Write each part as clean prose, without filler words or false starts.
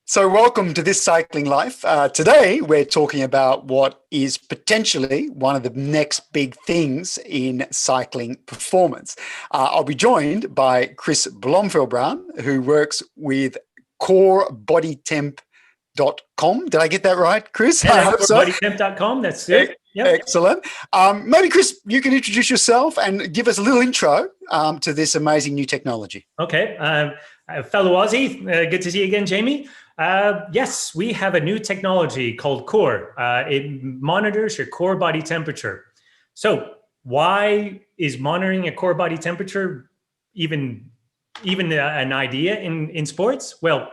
So, welcome to This Cycling Life. Today, we're talking about what is potentially one of the next big things in cycling performance. I'll be joined by Chris Blomfield-Brown, who works with corebodytemp.com. Did I get that right, Chris? Yeah, I hope so. Bodytemp.com. That's it. Yep. Excellent. Maybe, Chris, you can introduce yourself and give us a little intro to this amazing new technology. Okay. Fellow Aussie, good to see you again, Jamie. Yes, we have a new technology called Core. It monitors your core body temperature. So why is monitoring a core body temperature even an idea in sports? Well,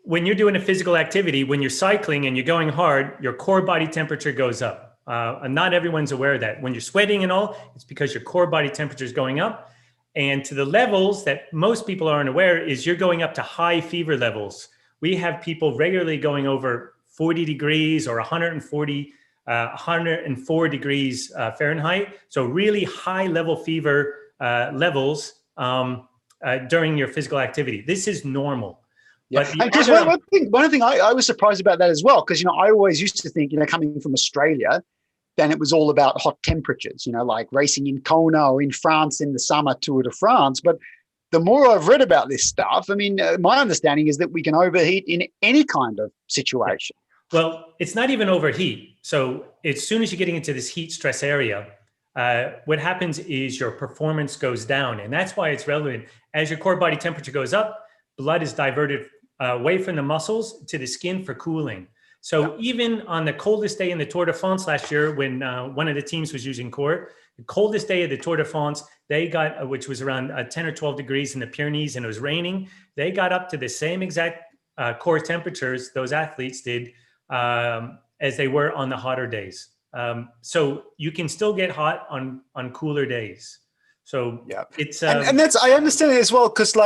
when you're doing a physical activity, when you're cycling and you're going hard, your core body temperature goes up. And not everyone's aware of that. When you're sweating and all, it's because your core body temperature is going up. And to the levels that most people aren't aware is you're going up to high fever levels. We have people regularly going over 40 degrees or 104 degrees Fahrenheit. So really high level fever levels during your physical activity. This is normal. Yeah. And Chris, one thing I was surprised about that as well, because, I always used to think, coming from Australia, then it was all about hot temperatures, like racing in Kona or in France in the summer Tour de France. But the more I've read about this stuff, my understanding is that we can overheat in any kind of situation. Well, it's not even overheat. So as soon as you're getting into this heat stress area, what happens is your performance goes down. And that's why it's relevant. As your core body temperature goes up, blood is diverted away from the muscles to the skin for cooling. So even on the coldest day in the Tour de France last year, when one of the teams was using Core, the coldest day of the Tour de France, they got, which was around 10 or 12 degrees in the Pyrenees and it was raining, they got up to the same exact core temperatures those athletes did as they were on the hotter days. So you can still get hot on cooler days. So it's... and that's, I understand it as well, because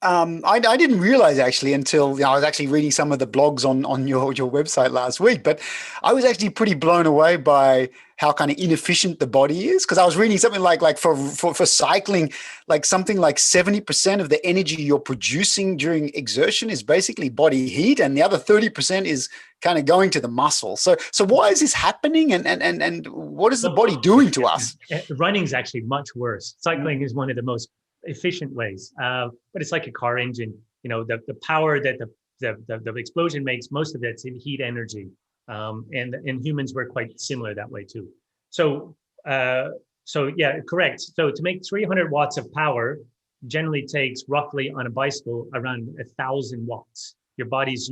I didn't realize actually until I was actually reading some of the blogs on your website last week, but I was actually pretty blown away by how kind of inefficient the body is. Because I was reading something like for cycling, like something like 70% of the energy you're producing during exertion is basically body heat, and the other 30% is kind of going to the muscle. So why is this happening, and what is the body doing to us? Running is actually much worse. Cycling is one of the most efficient ways, but it's like a car engine. The power that the explosion makes, most of it's in heat energy, and humans were quite similar that way too. So yeah, correct. So to make 300 watts of power generally takes roughly on a bicycle around 1,000 watts. Your body's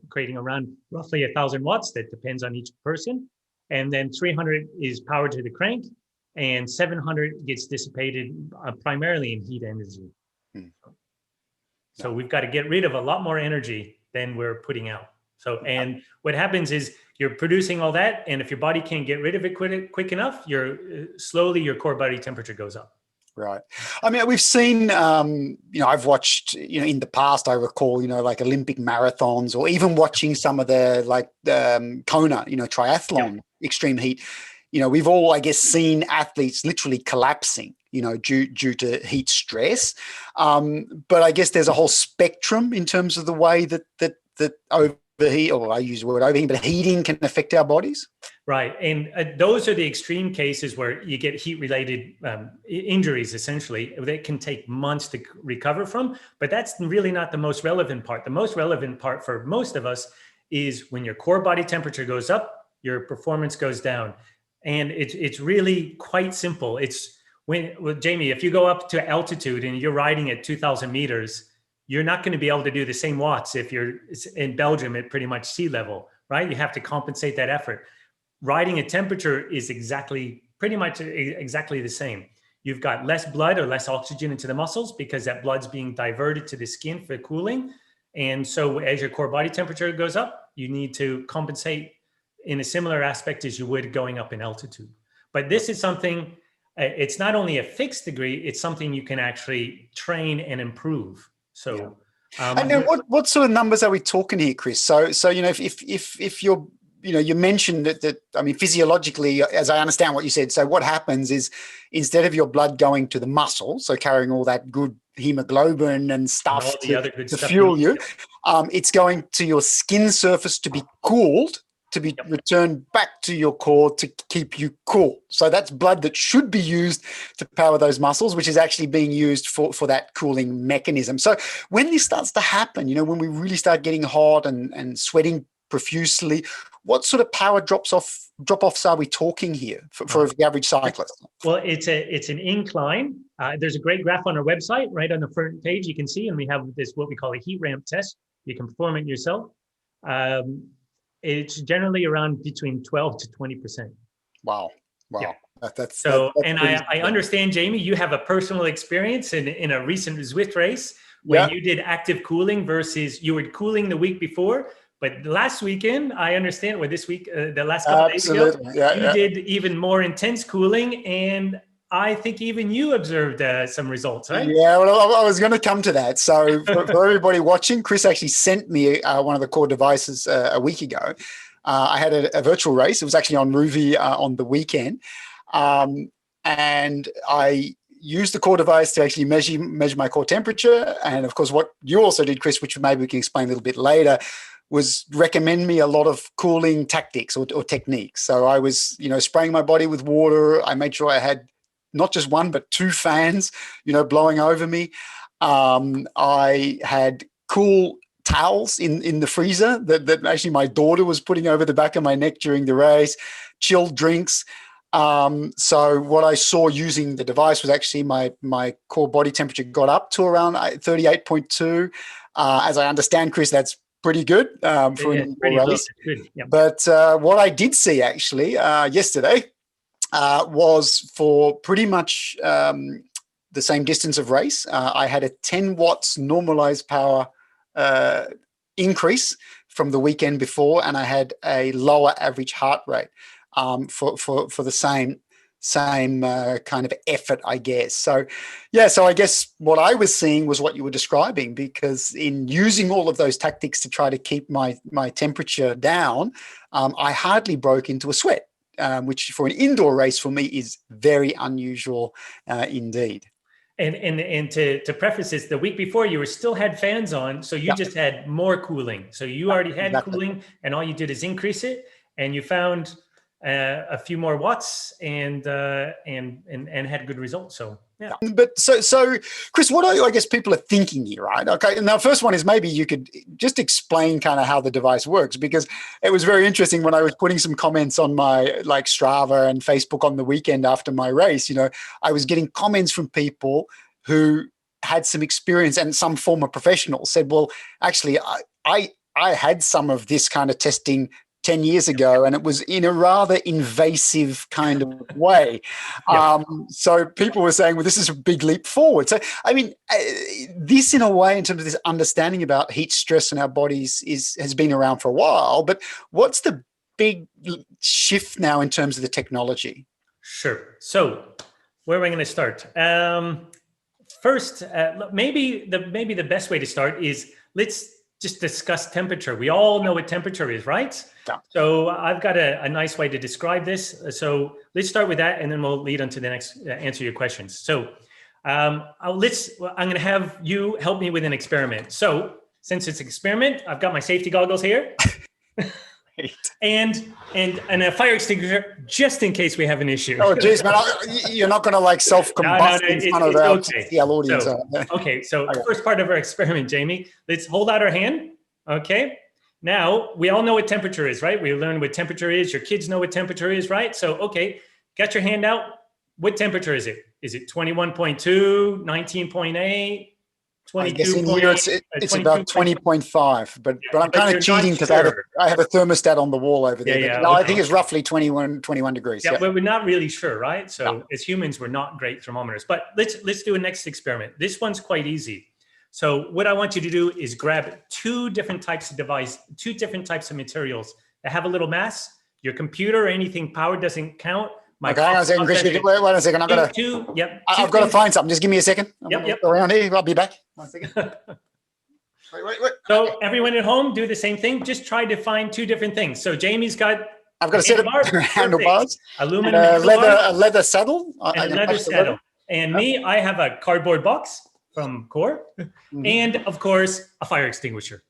creating around roughly 1,000 watts. That depends on each person, and then 300 is power to the crank, and 700 gets dissipated primarily in heat energy. So we've got to get rid of a lot more energy than we're putting out. So, and what happens is you're producing all that, and if your body can't get rid of it quick enough, slowly your core body temperature goes up. Right. We've seen, I've watched, in the past, I recall, like Olympic marathons, or even watching some of the Kona, triathlon, extreme heat. We've all, I guess, seen athletes literally collapsing, due to heat stress. But I guess there's a whole spectrum in terms of the way that overheat, or I use the word overheating, but heating can affect our bodies. Right. And those are the extreme cases where you get heat-related injuries, essentially, that can take months to recover from. But that's really not the most relevant part. The most relevant part for most of us is when your core body temperature goes up, your performance goes down. And it's really quite simple. It's Jamie, if you go up to altitude and you're riding at 2,000 meters, you're not going to be able to do the same watts if you're in Belgium at pretty much sea level, right? You have to compensate that effort. Riding at temperature is pretty much exactly the same. You've got less blood or less oxygen into the muscles because that blood's being diverted to the skin for cooling. And so as your core body temperature goes up, you need to compensate in a similar aspect as you would going up in altitude. But this is something, it's not only a fixed degree, it's something you can actually train and improve. So, and then what sort of numbers are we talking here, Chris? So if you're you mentioned that, I mean, physiologically, as I understand what you said, so what happens is instead of your blood going to the muscle, so carrying all that good hemoglobin and And stuff all the other good to stuff fuel need. you, it's going to your skin surface to be cooled, to be returned back to your core to keep you cool. So that's blood that should be used to power those muscles, which is actually being used for that cooling mechanism. So when this starts to happen, when we really start getting hot and sweating profusely, what sort of power drop-offs are we talking here for the average cyclist? Well, it's an incline. There's a great graph on our website, right on the front page. You can see, and we have this what we call a heat ramp test. You can perform it yourself. It's generally around between 12 to 20%. Wow. Yeah. That's I understand, Jamie, you have a personal experience in a recent Zwift race when you did active cooling versus you were cooling the week before. But last weekend, I understand, or this week, the last couple of days ago, you did even more intense cooling, and I think even you observed some results, right? Yeah, well, I was going to come to that. So for everybody watching, Chris actually sent me one of the core devices a week ago. I had a virtual race. It was actually on Ruvi on the weekend. And I used the core device to actually measure my core temperature. And of course, what you also did, Chris, which maybe we can explain a little bit later, was recommend me a lot of cooling tactics or techniques. So I was, spraying my body with water. I made sure I had not just one, but two fans, blowing over me. I had cool towels in the freezer that actually my daughter was putting over the back of my neck during the race, chilled drinks. So what I saw using the device was actually my core body temperature got up to around 38.2. As I understand, Chris, that's pretty good for an indoor race. Good. Yep. But what I did see actually yesterday was for pretty much the same distance of race. I had a 10 watts normalized power increase from the weekend before, and I had a lower average heart rate for the same kind of effort, I guess. So I guess what I was seeing was what you were describing, because in using all of those tactics to try to keep my temperature down, I hardly broke into a sweat, which for an indoor race for me is very unusual indeed. And to preface this, the week before you still had fans on, so you just had more cooling. So you already had cooling, and all you did is increase it, and you found a few more watts and had good results. So yeah. But so Chris, what I guess people are thinking here, right? Okay. Now, first one is maybe you could just explain kind of how the device works, because it was very interesting when I was putting some comments on my Strava and Facebook on the weekend after my race. I was getting comments from people who had some experience, and some former professionals said, well, actually, I had some of this kind of testing 10 years ago, and it was in a rather invasive kind of way. So people were saying, well, this is a big leap forward. So, I mean, this in a way, in terms of this understanding about heat stress in our bodies has been around for a while, but what's the big shift now in terms of the technology? Sure. So where am I going to start? First, maybe the best way to start is let's just discuss temperature. We all know what temperature is, right? Yeah. So I've got a nice way to describe this. So let's start with that, and then we'll lead on to the next, answer your questions. So I'm going to have you help me with an experiment. So since it's an experiment, I've got my safety goggles here. And a fire extinguisher just in case we have an issue. Oh, geez, man, you're not going to self-combust in front of our audience. So the first part of our experiment, Jamie, let's hold out our hand. Okay. Now, we all know what temperature is, right? We learned what temperature is. Your kids know what temperature is, right? So, okay, got your hand out. What temperature is it? Is it 21.2, 19.8? I guess in here it's about 20.5, but I'm kind of cheating because I have a thermostat on the wall over there. I think it's roughly 21 degrees. Yeah, but we're not really sure, right? So as humans, we're not great thermometers. But let's do a next experiment. This one's quite easy. So what I want you to do is grab two different types of materials that have a little mass. Your computer or anything powered doesn't count. Okay, hang on a second, Chris. Wait a second. I've got to find something. Just give me a second. Yep. Around here. I'll be back. 1 second. Wait. So everyone at home, do the same thing. Just try to find two different things. So Jamie's got I've got a set of handlebars, aluminum and handlebars, a leather saddle, and a leather saddle. And me, I have a cardboard box from Core, and of course, a fire extinguisher.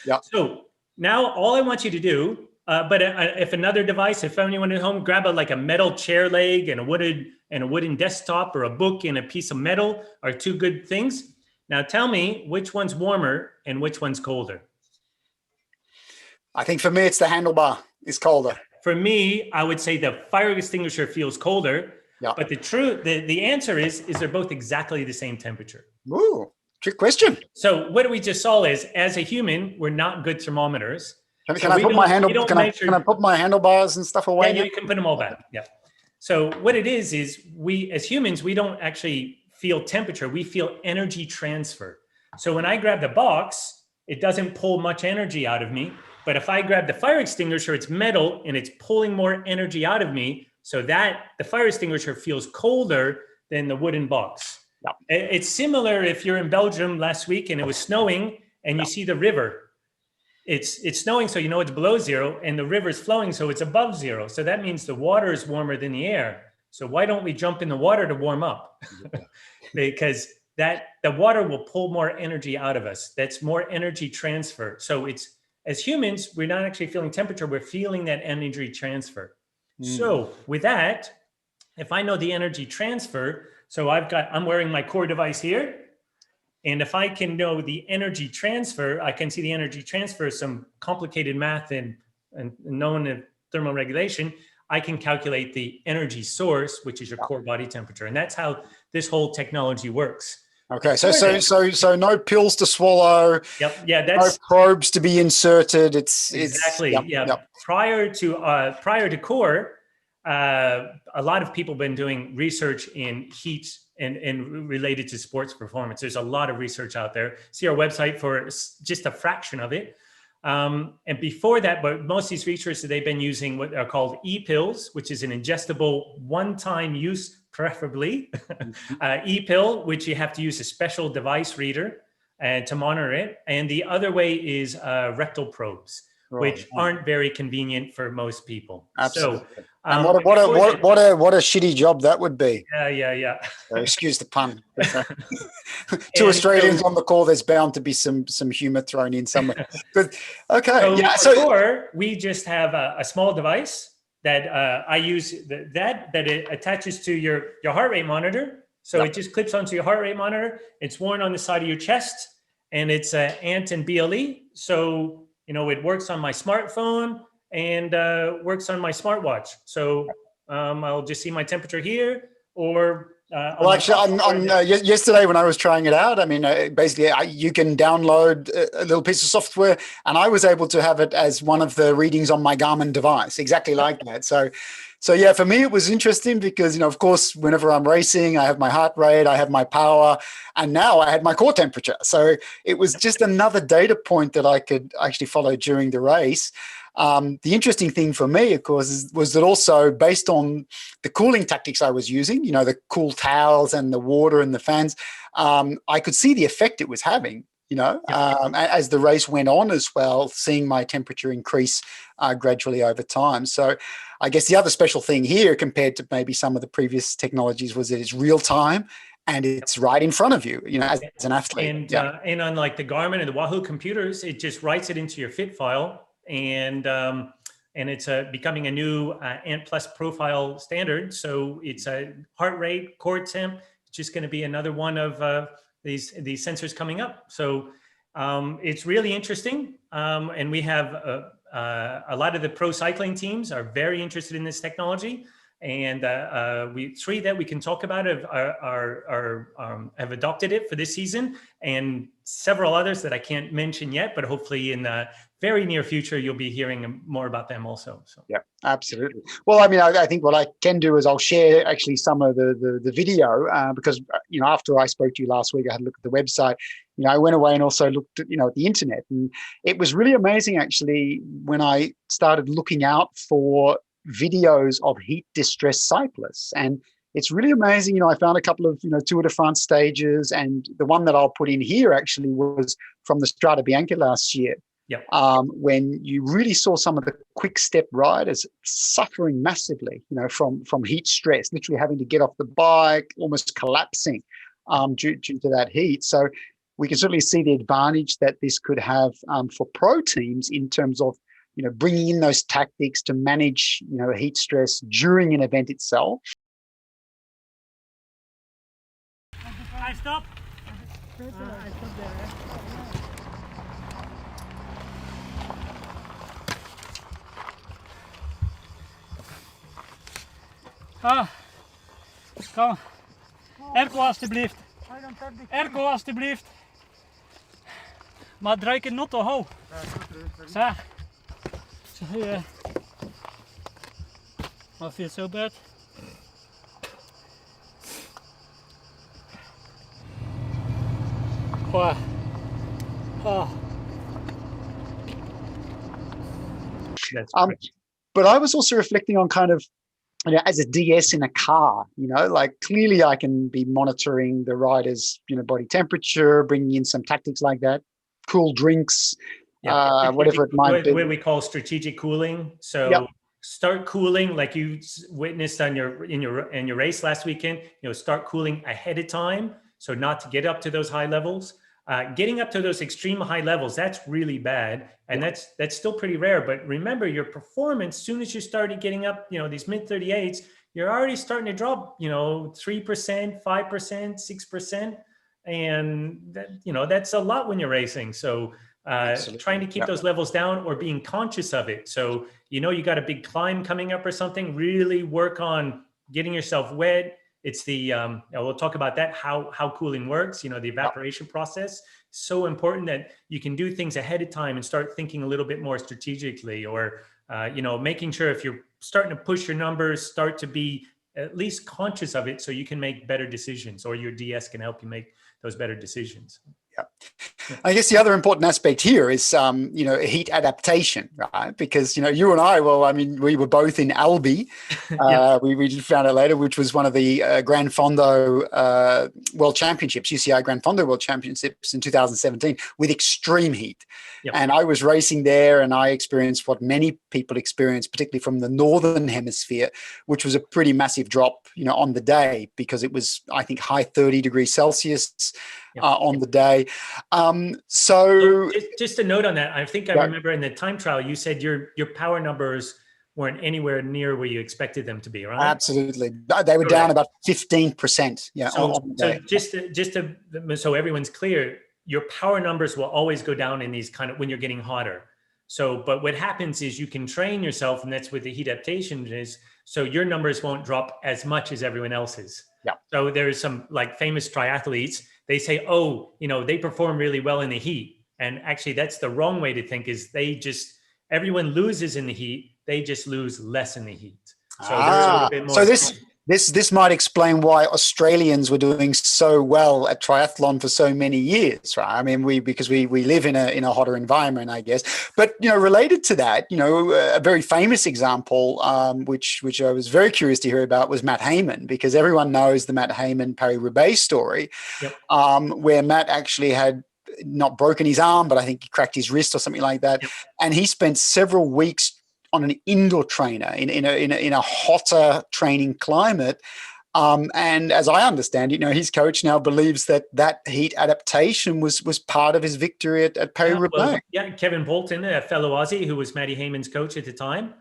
Yeah. So now all I want you to do, but if another device, if anyone at home, grab a metal chair leg and a wooden desktop, or a book and a piece of metal are two good things. Now tell me which one's warmer and which one's colder. I think for me, it's the handlebar is colder. For me, I would say the fire extinguisher feels colder, Yeah. but the answer is they're both exactly the same temperature. Ooh, trick question. So what we just saw is, as a human, we're not good thermometers. Can I put my can I put my handlebars and stuff away? Yeah, you can put them all back. Yeah. So what it is we, as humans, we don't actually feel temperature. We feel energy transfer. So when I grab the box, it doesn't pull much energy out of me. But if I grab the fire extinguisher, it's metal and it's pulling more energy out of me. So that the fire extinguisher feels colder than the wooden box. Yeah. It's similar if you're in Belgium last week and it was snowing and you see the river. It's snowing, so you know it's below zero, and the river's flowing, so it's above zero. So that means the water is warmer than the air. So why don't we jump in the water to warm up? Because the water will pull more energy out of us. That's more energy transfer. So it's, as humans, we're not actually feeling temperature, we're feeling that energy transfer. So with that, if I know the energy transfer, so I'm wearing my Core device here. And if I can know the energy transfer, I can see the energy transfer, some complicated math and known in thermoregulation, I can calculate the energy source, which is your core body temperature. And that's how this whole technology works. Okay, so no pills to swallow. Yep. Yeah, that's no probes to be inserted. Exactly. Prior to Core, a lot of people have been doing research in heat and related to sports performance. There's a lot of research out there. See our website for just a fraction of it. And before that, but most of these researchers, they've been using what are called e-pills, which is an ingestible one-time use, preferably. E-pill, which you have to use a special device reader to monitor it. And the other way is rectal probes, which aren't very convenient for most people. Absolutely. So, and what a shitty job that would be. Yeah. Excuse the pun. Two Australians on the call. There's bound to be some humor thrown in somewhere. But okay, So Core, we just have a small device that I use that it attaches to your heart rate monitor. So it just clips onto your heart rate monitor. It's worn on the side of your chest, and it's ANT and BLE. So it works on my smartphone and works on my smartwatch. So I'll just see my temperature here, or yesterday when I was trying it out, I mean, basically you can download a little piece of software, and I was able to have it as one of the readings on my Garmin device, exactly like that. So yeah, for me, it was interesting because, of course, whenever I'm racing, I have my heart rate, I have my power, and now I had my core temperature. So it was just another data point that I could actually follow during the race. The interesting thing for me, of course, was that also based on the cooling tactics I was using, the cool towels and the water and the fans, I could see the effect it was having. As the race went on as well, seeing my temperature increase gradually over time. So I guess the other special thing here compared to maybe some of the previous technologies was that it's real time and it's right in front of you, as an athlete. And on like the Garmin and the Wahoo computers, it just writes it into your fit file, and it's becoming a new ANT Plus profile standard. So it's a heart rate, core temp. It's just going to be another one of these sensors coming up. So it's really interesting. And we have a lot of the pro cycling teams are very interested in this technology. And three that we can talk about have adopted it for this season, and several others that I can't mention yet, but hopefully in the very near future, you'll be hearing more about them also. So. Yeah, absolutely. Well, I mean, I think what I can do is I'll share actually some of the video because, after I spoke to you last week, I had a look at the website. I went away and also looked at, at the internet, and it was really amazing actually when I started looking out for videos of heat distressed cyclists. And it's really amazing. I found a couple of, Tour de France stages, and the one that I'll put in here actually was from the Strada Bianca last year. Yep. When you really saw some of the quick step riders suffering massively, from heat stress, literally having to get off the bike, almost collapsing due to that heat. So we can certainly see the advantage that this could have for pro teams in terms of, bringing in those tactics to manage, heat stress during an event itself. I stop. I stop there. Kom. Ergo alsjeblieft. Ergo alsjeblieft. Maar draai het not te hoog. Zo. I feel so bad. Wow. Oh. But I was also reflecting on kind of, as a DS in a car, like clearly I can be monitoring the rider's, body temperature, bringing in some tactics like that, cool drinks, whatever it might be. What we call strategic cooling. So yep. Start cooling like you witnessed in your race last weekend. Start cooling ahead of time, so not to get up to those high levels. Getting up to those extreme high levels, that's really bad, and that's still pretty rare. But remember, your performance, as soon as you started getting up, these mid 38s, you're already starting to drop, 3%, 5%, 6%, and that, that's a lot when you're racing. So trying to keep those levels down or being conscious of it. So you got a big climb coming up or something, really work on getting yourself wet. It's the we'll talk about that, how cooling works, the evaporation process. So important that you can do things ahead of time and start thinking a little bit more strategically, or making sure if you're starting to push your numbers, start to be at least conscious of it so you can make better decisions, or your DS can help you make those better decisions. Yeah. I guess the other important aspect here is, heat adaptation, right? Because, you and I, we were both in Albi. We found out later, which was one of the Gran Fondo World Championships, UCI Gran Fondo World Championships in 2017 with extreme heat. Yep. And I was racing there, and I experienced what many people experience, particularly from the Northern Hemisphere, which was a pretty massive drop, on the day, because it was, I think, high 30 degrees Celsius on the day. So just a note on that. I think I remember in the time trial, you said your power numbers weren't anywhere near where you expected them to be, right? Absolutely. They were down about 15%. Yeah. So everyone's clear, your power numbers will always go down in these when you're getting hotter. So, but what happens is you can train yourself, and that's what the heat adaptation is. So your numbers won't drop as much as everyone else's. Yeah. So there's some famous triathletes, they say, they perform really well in the heat. And actually that's the wrong way to think, is everyone loses in the heat. They just lose less in the heat. So there's a little bit more. So this might explain why Australians were doing so well at triathlon for so many years, right? I mean, because we live in a hotter environment, I guess. But related to that, a very famous example, which I was very curious to hear about, was Matt Hayman, because everyone knows the Matt Hayman Paris-Roubaix story, where Matt actually had not broken his arm, but I think he cracked his wrist or something like that, and he spent several weeks on an indoor trainer in a hotter training climate. And as I understand it, his coach now believes that heat adaptation was part of his victory at Paris-Roubaix. Kevin Bolton, a fellow Aussie who was Matty Hayman's coach at the time.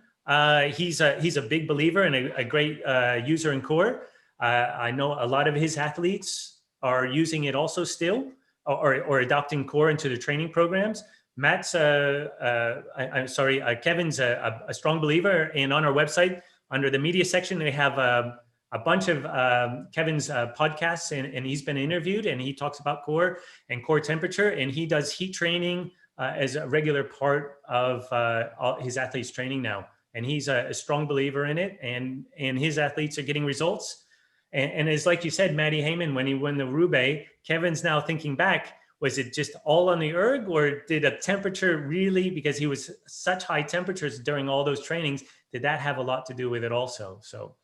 He's a big believer and a great user in core. I know a lot of his athletes are using it also still, or adopting core into their training programs. Matt's, Kevin's a strong believer, and on our website, under the media section, we have a bunch of Kevin's podcasts, and he's been interviewed, and he talks about core and core temperature, and he does heat training as a regular part of all his athletes' training now. And he's a strong believer in it, and his athletes are getting results. And it's like you said, Matty Hayman, when he won the Roubaix, Kevin's now thinking back, was it just all on the erg, or did a temperature really, because he was such high temperatures during all those trainings, did that have a lot to do with it also? So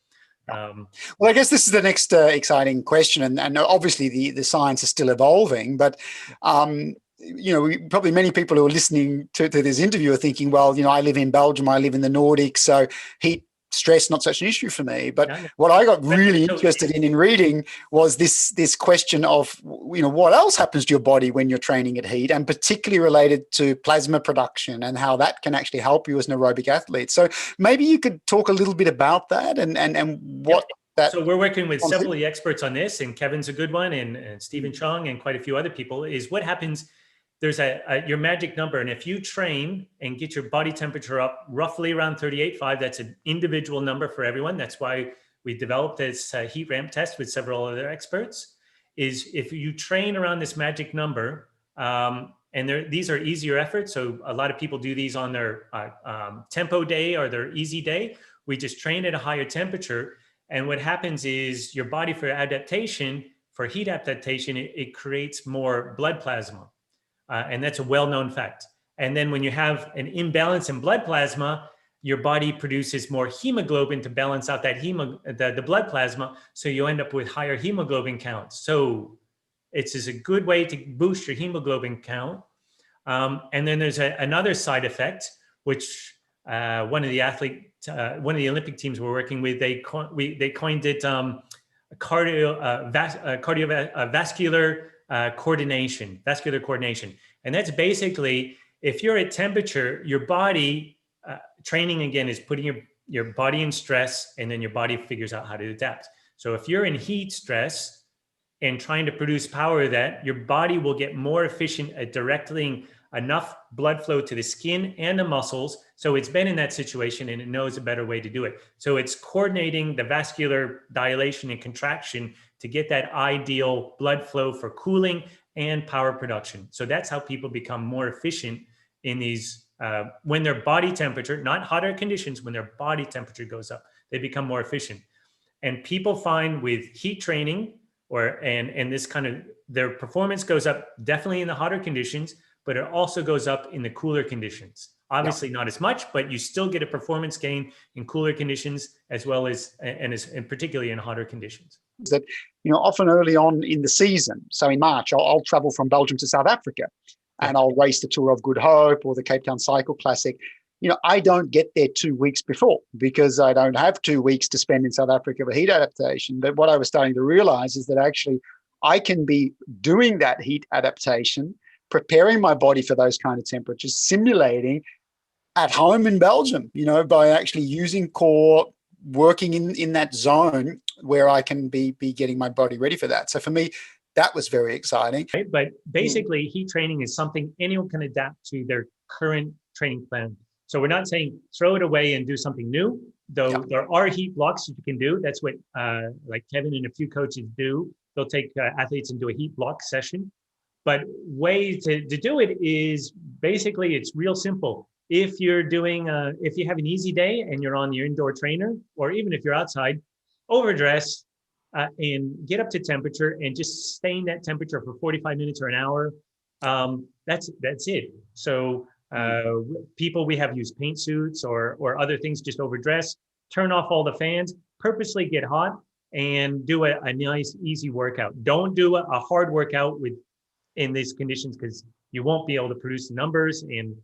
Well, I guess this is the next exciting question, and obviously the science is still evolving, but probably many people who are listening to this interview are thinking, well, I live in Belgium, I live in the Nordics, so heat stress not such an issue for me. But what I got really interested in reading was this question of what else happens to your body when you're training at heat, and particularly related to plasma production and how that can actually help you as an aerobic athlete. So maybe you could talk a little bit about that and what that. So we're working with several of the experts on this, and Kevin's a good one, and Stephen Chong and quite a few other people. Is what happens. There's your magic number. And if you train and get your body temperature up roughly around 38.5, that's an individual number for everyone. That's why we developed this heat ramp test with several other experts, is if you train around this magic number, and these are easier efforts. So a lot of people do these on their tempo day or their easy day. We just train at a higher temperature. And what happens is your body for adaptation, for heat adaptation, it creates more blood plasma. And that's a well-known fact. And then when you have an imbalance in blood plasma, your body produces more hemoglobin to balance out that the blood plasma. So you end up with higher hemoglobin counts. So it's just a good way to boost your hemoglobin count. And then there's another side effect, which one of the Olympic teams we're working with, they coined it vascular coordination. And that's basically, if you're at temperature, your body, training again is putting your body in stress, and then your body figures out how to adapt. So if you're in heat stress and trying to produce power, that your body will get more efficient at directing enough blood flow to the skin and the muscles. So it's been in that situation and it knows a better way to do it. So it's coordinating the vascular dilation and contraction to get that ideal blood flow for cooling and power production. So that's how people become more efficient in these, when their body temperature, not hotter conditions, when their body temperature goes up, they become more efficient. And people find with heat training and this kind of, their performance goes up definitely in the hotter conditions, but it also goes up in the cooler conditions. Obviously not as much, but you still get a performance gain in cooler conditions as well as, and particularly in hotter conditions. That, often early on in the season, so in March, I'll travel from Belgium to South Africa and I'll race the Tour of Good Hope or the Cape Town Cycle Classic. I don't get there 2 weeks before because I don't have 2 weeks to spend in South Africa for heat adaptation. But what I was starting to realize is that actually I can be doing that heat adaptation, preparing my body for those kind of temperatures, simulating at home in Belgium, by actually using core, working in that zone where I can be getting my body ready for that. So for me, that was very exciting. Right? But basically, heat training is something anyone can adapt to their current training plan. So we're not saying throw it away and do something new, though there are heat blocks that you can do. That's what like Kevin and a few coaches do. They'll take athletes and do a heat block session. But way to do it is basically, it's real simple. If you're doing, if you have an easy day and you're on your indoor trainer, or even if you're outside, overdress and get up to temperature and just stay in that temperature for 45 minutes or an hour. That's it. So people, we have used paint suits or other things, just overdress, turn off all the fans, purposely get hot and do a nice, easy workout. Don't do a hard workout in these conditions because you won't be able to produce the numbers, and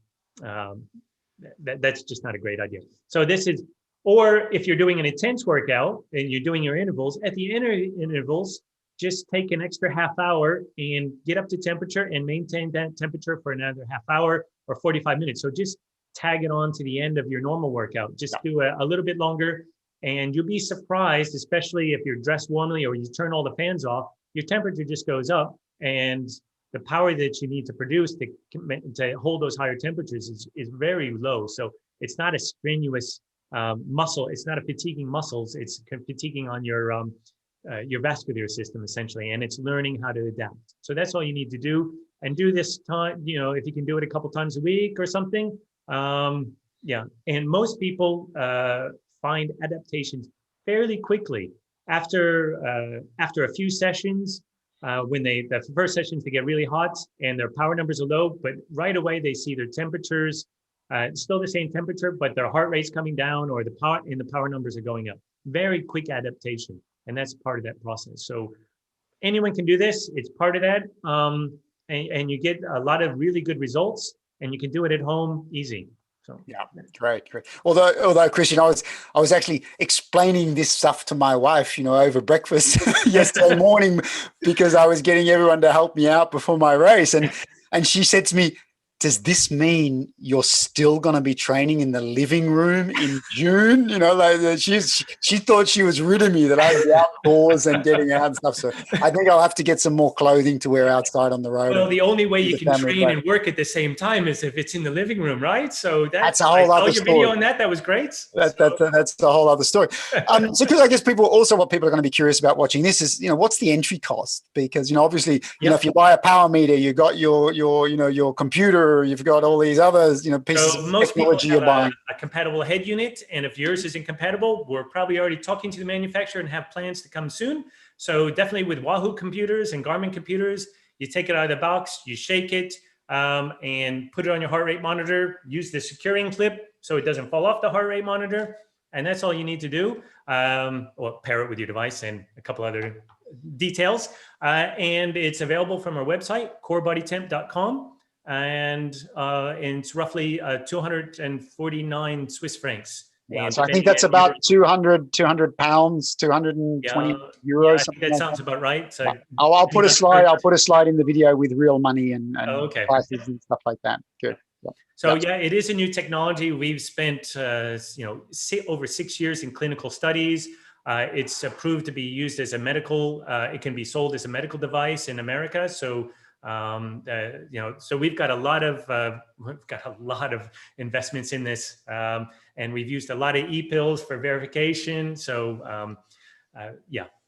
that's just not a great idea. So this is, or if you're doing an intense workout and you're doing your intervals, at the intervals, just take an extra half hour and get up to temperature and maintain that temperature for another half hour or 45 minutes. So just tag it on to the end of your normal workout. Just do a little bit longer, and you'll be surprised, especially if you're dressed warmly or you turn all the fans off, your temperature just goes up, and the power that you need to produce to hold those higher temperatures is very low. So it's not a strenuous muscle. It's not a fatiguing muscles. It's fatiguing on your vascular system essentially, and it's learning how to adapt. So that's all you need to do, and do this time. If you can do it a couple times a week or something. And most people find adaptations fairly quickly after a few sessions. When the first sessions, they get really hot and their power numbers are low, but right away they see their temperatures still the same temperature, but their heart rate's coming down, or the power numbers are going up. very quick adaptation. And that's part of that process. So anyone can do this. It's part of that. And you get a lot of really good results, and you can do it at home easy. So yeah, great. Although Chris, I was actually explaining this stuff to my wife, over breakfast yesterday morning, because I was getting everyone to help me out before my race, and she said to me, does this mean you're still going to be training in the living room in June? Like she thought she was rid of me, that I'd be outdoors and getting out and stuff. So I think I'll have to get some more clothing to wear outside on the road. Well, the only way you can train and work at the same time is if it's in the living room, right? So that's a whole other story. Video on that was great. That's a whole other story. So because I guess what people are going to be curious about watching this is, what's the entry cost? Because, obviously, if you buy a power meter, you got your computer, you've got all these other, pieces of technology you're buying. A compatible head unit, and if yours isn't compatible, we're probably already talking to the manufacturer and have plans to come soon. So definitely with Wahoo computers and Garmin computers, you take it out of the box, you shake it, and put it on your heart rate monitor. Use the securing clip so it doesn't fall off the heart rate monitor, and that's all you need to do. Or pair it with your device and a couple other details. And it's available from our website, corebodytemp.com. And it's roughly 249 Swiss francs. Yeah, so I think that's about 200 pounds, 220 euros. I think that sounds about right. So I'll put a slide. I'll put a slide in the video with real money and prices and stuff like that. Good. Yeah. So yeah, it is a new technology. We've spent over 6 years in clinical studies. It's approved to be used as a medical. It can be sold as a medical device in America. So. So we've got a lot of investments in this, and we've used a lot of e-pills for verification. So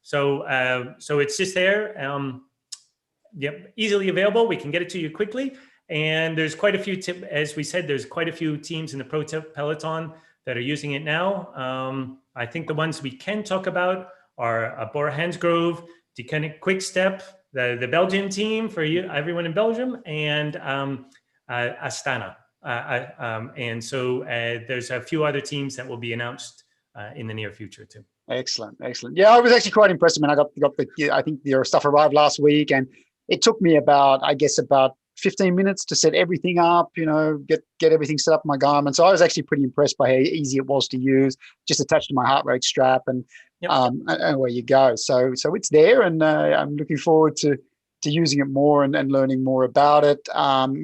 so it's just there. Easily available. We can get it to you quickly, and there's quite a few. As we said, there's quite a few teams in the pro peloton that are using it now. I think the ones we can talk about are Bora Hansgrohe, Deceuninck Quick Step, the Belgian team for you, everyone in Belgium, and Astana. And so there's a few other teams that will be announced in the near future too. Excellent. Yeah, I was actually quite impressed. I mean, I think your stuff arrived last week, and it took me about 15 minutes to set everything up, get everything set up in my Garmin. So I was actually pretty impressed by how easy it was to use, just attached to my heart rate strap, and where you go. So it's there, and I'm looking forward to using it more and learning more about it.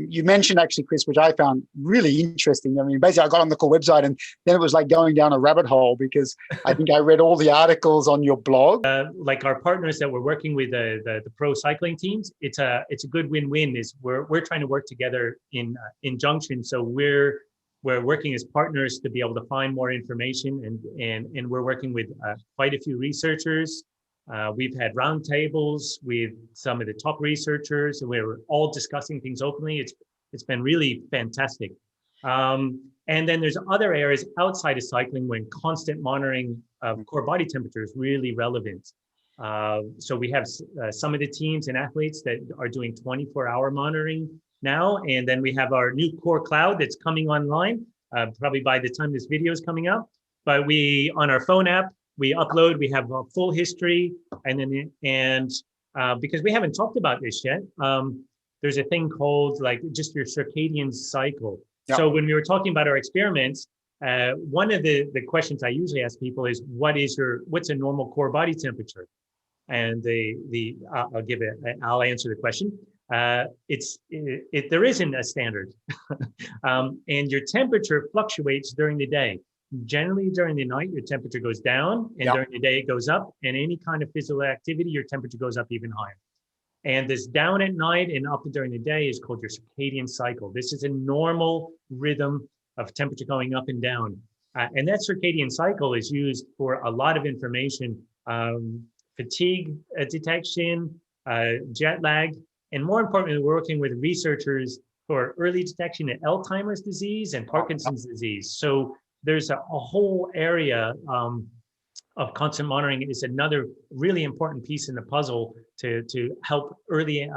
You mentioned actually, Chris, which I found really interesting. I mean, basically I got on the core website, and then it was like going down a rabbit hole, because I think I read all the articles on your blog. Like our partners that we're working with, the pro cycling teams, it's a good win-win. Is we're trying to work together in junction. So we're working as partners to be able to find more information, and we're working with quite a few researchers. We've had roundtables with some of the top researchers, and we're all discussing things openly. It's been really fantastic. And then there's other areas outside of cycling when constant monitoring of core body temperature is really relevant. So we have some of the teams and athletes that are doing 24-hour monitoring now, and then we have our new core cloud that's coming online probably by the time this video is coming up. But we, on our phone app, we upload, we have a full history, and because we haven't talked about this yet, there's a thing called like just your circadian cycle. Yep. So when we were talking about our experiments, one of the questions I usually ask people is, what's a normal core body temperature? And I'll answer the question. There isn't a standard, and your temperature fluctuates during the day. Generally, during the night, your temperature goes down, and during the day, it goes up. And any kind of physical activity, your temperature goes up even higher. And this down at night and up during the day is called your circadian cycle. This is a normal rhythm of temperature going up and down. And that circadian cycle is used for a lot of information, fatigue detection, jet lag, and more importantly, we're working with researchers for early detection of Alzheimer's disease and Parkinson's disease. So there's a whole area of constant monitoring. Is another really important piece in the puzzle to help early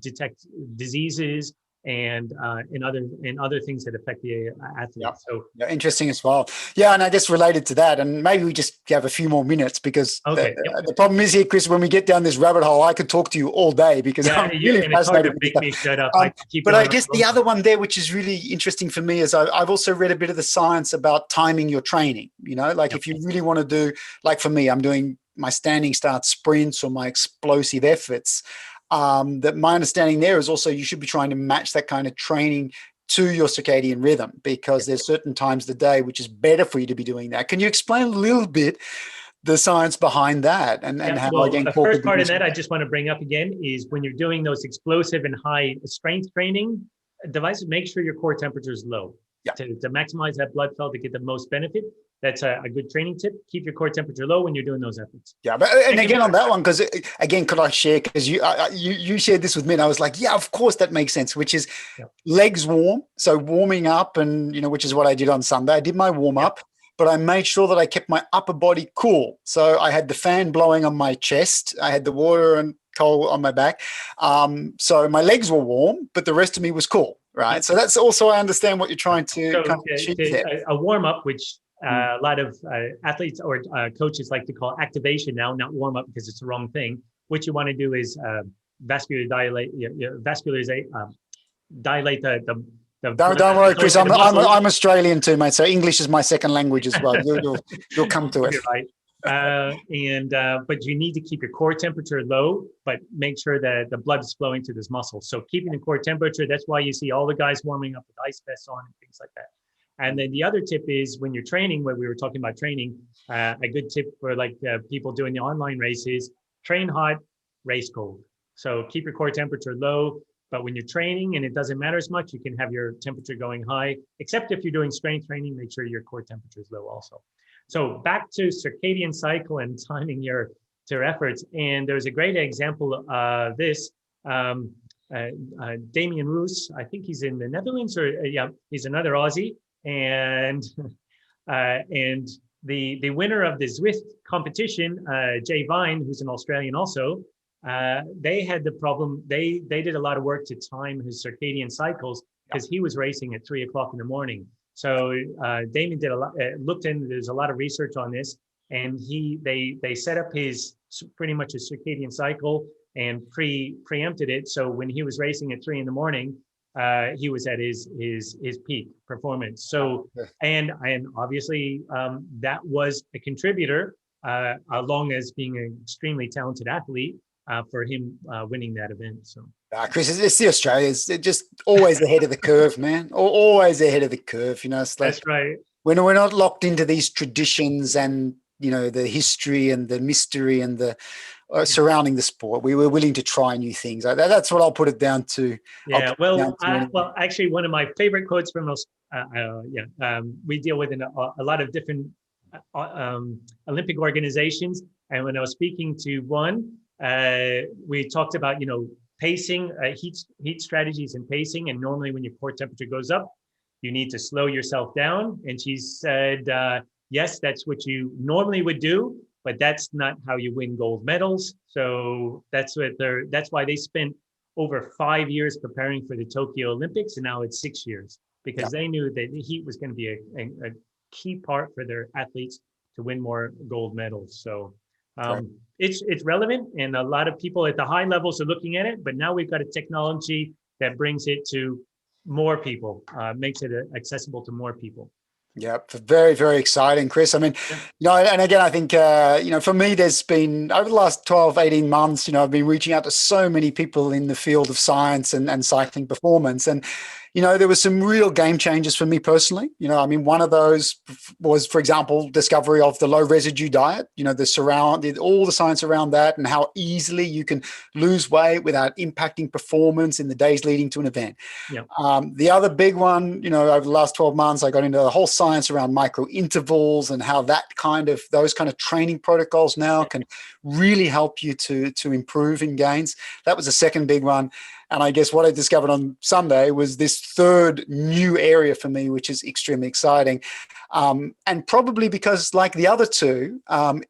detect diseases and other things that affect the athlete. Yep. So yeah, interesting as well. Yeah, and I guess related to that, and maybe we just have a few more minutes because okay, the problem is here, Chris, when we get down this rabbit hole, I could talk to you all day because I'm really and it's hard to fascinated with make this me stuff. shut up. I keep But going I guess the other one there, which is really interesting for me, is I've also read a bit of the science about timing your training. Like if you really want to do, like for me, I'm doing my standing start sprints or my explosive efforts. That my understanding there is also you should be trying to match that kind of training to your circadian rhythm because there's certain times of the day which is better for you to be doing that. Can you explain a little bit the science behind that and how well, again the first part of that I just want to bring up again is when you're doing those explosive and high strength training devices, make sure your core temperature is low to maximize that blood flow to get the most benefit. That's a good training tip. Keep your core temperature low when you're doing those efforts. Yeah, but and again on that one, because again, could I share? Because you shared this with me, and I was like, yeah, of course that makes sense. Which is legs warm, so warming up, and which is what I did on Sunday. I did my warm up, but I made sure that I kept my upper body cool. So I had the fan blowing on my chest, I had the water and cold on my back. So my legs were warm, but the rest of me was cool, right? So that's also I understand what you're trying to kind of achieve there. A warm up, which a lot of athletes or coaches like to call activation now, not warm up because it's the wrong thing. What you want to do is dilate the Don't worry, Chris. I'm Australian too, mate. So English is my second language as well. You'll come to it. You're right. But you need to keep your core temperature low, but make sure that the blood is flowing to this muscle. So keeping the core temperature, that's why you see all the guys warming up with ice vests on and things like that. And then the other tip is when you're training, when we were talking about training, a good tip for people doing the online races, train hot, race cold. So keep your core temperature low, but when you're training and it doesn't matter as much, you can have your temperature going high, except if you're doing strength training, make sure your core temperature is low also. So back to circadian cycle and timing your efforts. And there's a great example of this. Damien Roos, I think he's in the Netherlands, or he's another Aussie. And the winner of the Zwift competition, Jay Vine, who's an Australian also, they had the problem. They did a lot of work to time his circadian cycles because he was racing at 3 o'clock in the morning. So Damien did a lot, looked in. There's a lot of research on this, and they set up his pretty much a circadian cycle and preempted it. So when he was racing at 3 in the morning, he was at his peak performance. So and obviously that was a contributor, along as being an extremely talented athlete, for him winning that event. So Chris, it's the Australians. They're just always ahead of the curve, man. Always ahead of the curve. It's like, that's right. We're not locked into these traditions and the history and the mystery and the surrounding the sport. We were willing to try new things. That's what I'll put it down to. Yeah. Well, actually, one of my favorite quotes from those. We deal with a lot of different Olympic organizations, and when I was speaking to one, we talked about pacing, heat strategies and pacing. And normally, when your core temperature goes up, you need to slow yourself down. And she said, yes, that's what you normally would do, but that's not how you win gold medals. So that's why they spent over 5 years preparing for the Tokyo Olympics, and now it's 6 years because they knew that the heat was going to be a key part for their athletes to win more gold medals. So it's relevant, and a lot of people at the high levels are looking at it, but now we've got a technology that brings it to more people, makes it accessible to more people. Yeah, very, very exciting, Chris. I mean, and again, I think, for me, there's been over the last 12, 18 months, I've been reaching out to so many people in the field of science and cycling performance. And, there were some real game changers for me personally. One of those was, for example, discovery of the low residue diet, all the science around that and how easily you can lose weight without impacting performance in the days leading to an event. Yeah. The other big one, over the last 12 months, I got into the whole science around micro intervals and how those kind of training protocols now can really help you to improve in gains. That was the second big one. And I guess what I discovered on Sunday was this third new area for me, which is extremely exciting. And probably because, like the other two,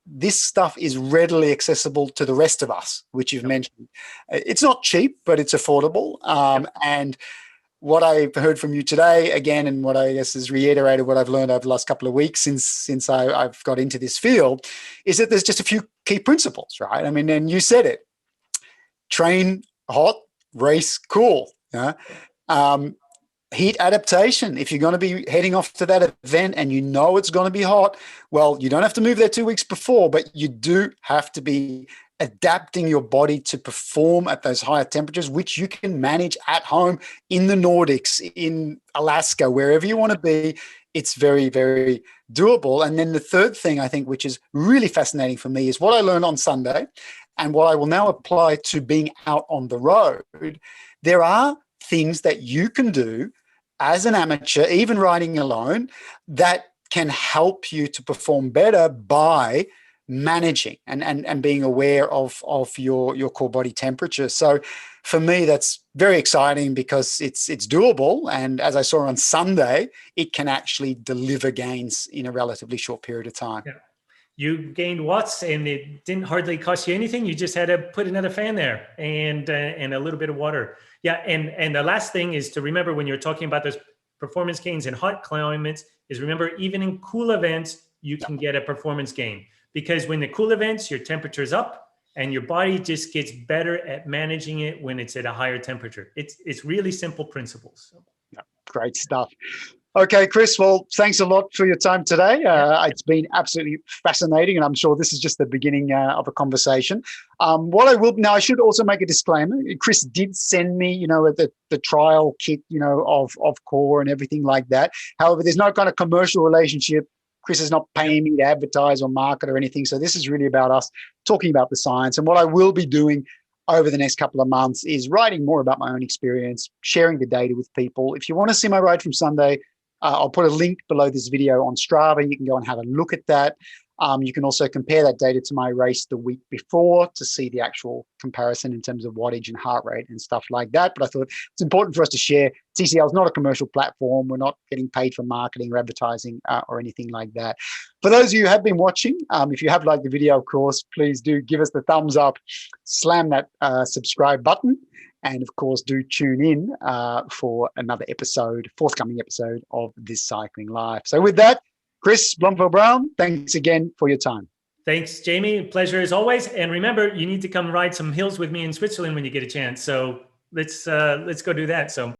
this stuff is readily accessible to the rest of us, which you've mentioned. It's not cheap, but it's affordable. And what I've heard from you today, again, and what I guess is reiterated what I've learned over the last couple of weeks since I've got into this field, is that there's just a few key principles, right? I mean, and you said it: train hot, race cool. Yeah. Heat adaptation. If you're going to be heading off to that event and you know it's going to be hot, well, you don't have to move there 2 weeks before, but you do have to be adapting your body to perform at those higher temperatures, which you can manage at home in the Nordics, in Alaska, wherever you want to be. It's very, very doable. And then the third thing I think, which is really fascinating for me, is what I learned on Sunday and what I will now apply to being out on the road. There are things that you can do as an amateur, even riding alone, that can help you to perform better by managing and being aware of your core body temperature. So for me, that's very exciting because it's doable. And as I saw on Sunday, it can actually deliver gains in a relatively short period of time. Yeah. You gained watts and it didn't hardly cost you anything. You just had to put another fan there and a little bit of water. Yeah. And the last thing is to remember when you're talking about those performance gains in hot climates is remember, even in cool events, you can get a performance gain, because when the cool events, your temperature is up and your body just gets better at managing it when it's at a higher temperature. It's really simple principles. Yeah, great stuff. Okay, Chris, well, thanks a lot for your time today. It's been absolutely fascinating, and I'm sure this is just the beginning of a conversation. I should also make a disclaimer. Chris did send me, the trial kit, of core and everything like that. However, there's no kind of commercial relationship. Chris is not paying me to advertise or market or anything. So this is really about us talking about the science. And what I will be doing over the next couple of months is writing more about my own experience, sharing the data with people. If you want to see my ride from Sunday, I'll put a link below this video on Strava. You can go and have a look at that. You can also compare that data to my race the week before to see the actual comparison in terms of wattage and heart rate and stuff like that. But I thought it's important for us to share. TCL is not a commercial platform. We're not getting paid for marketing or advertising or anything like that. For those of you who have been watching, if you have liked the video, of course, please do give us the thumbs up, slam that subscribe button. And of course, do tune in for another forthcoming episode of This Cycling Life. So with that, Chris Blomfield-Brown, thanks again for your time. Thanks, Jamie. Pleasure as always. And remember, you need to come ride some hills with me in Switzerland when you get a chance. So let's go do that. So